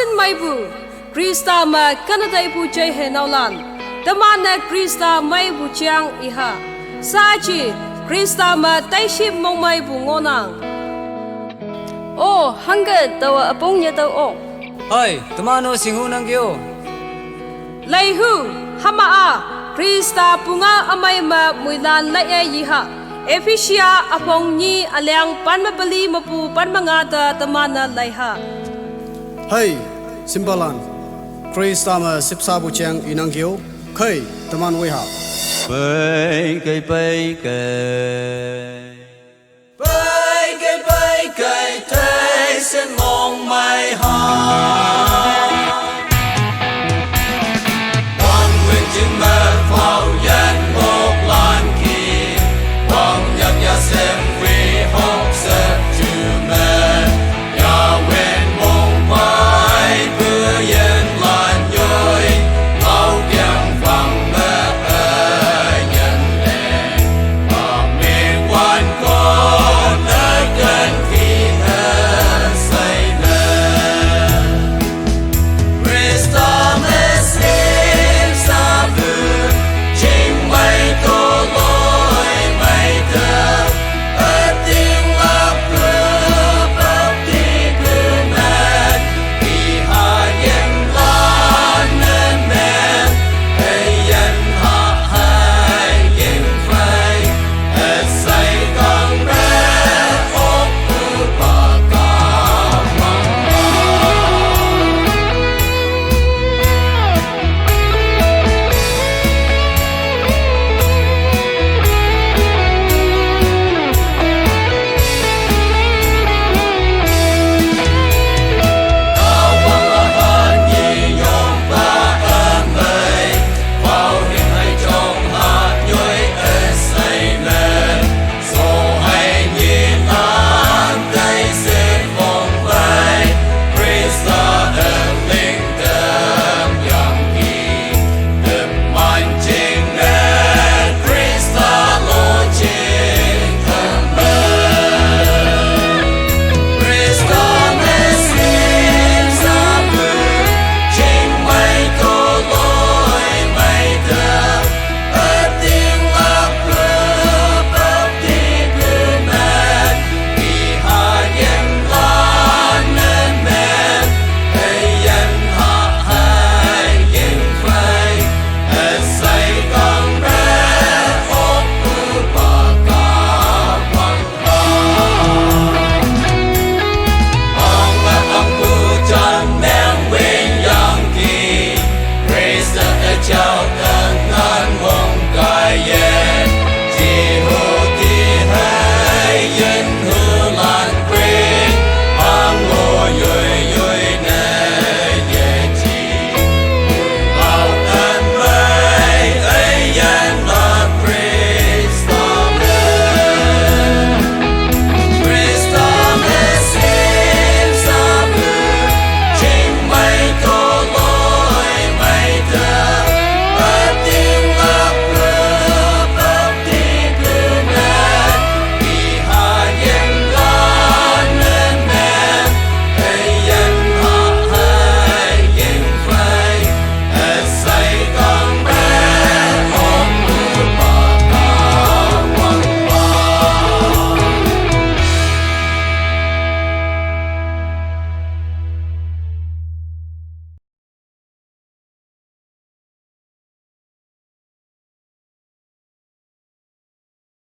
sin mai bu Krista ma kanadai bu jai he naulan tamana Krista mai bu chiang iha sa chi Krista ma tai ship mong mai bu ngonang ô Hangkü tawa Üpong nya tau o Ai, tamano singhu nang kyo. lai hu hama a Krista punga amai ma muilan lai e yiha Efisia apong ni alyang panmabali mapu panmangata tamana lai ha Hey, Simbalan, Krista ma sipsabu chiang inangkyo, khơi taman wei ha. Bơi cây thế xin mong mai ha. Con nguyện chim mơ phao dần một lan kỳ, con nhấp nhả xem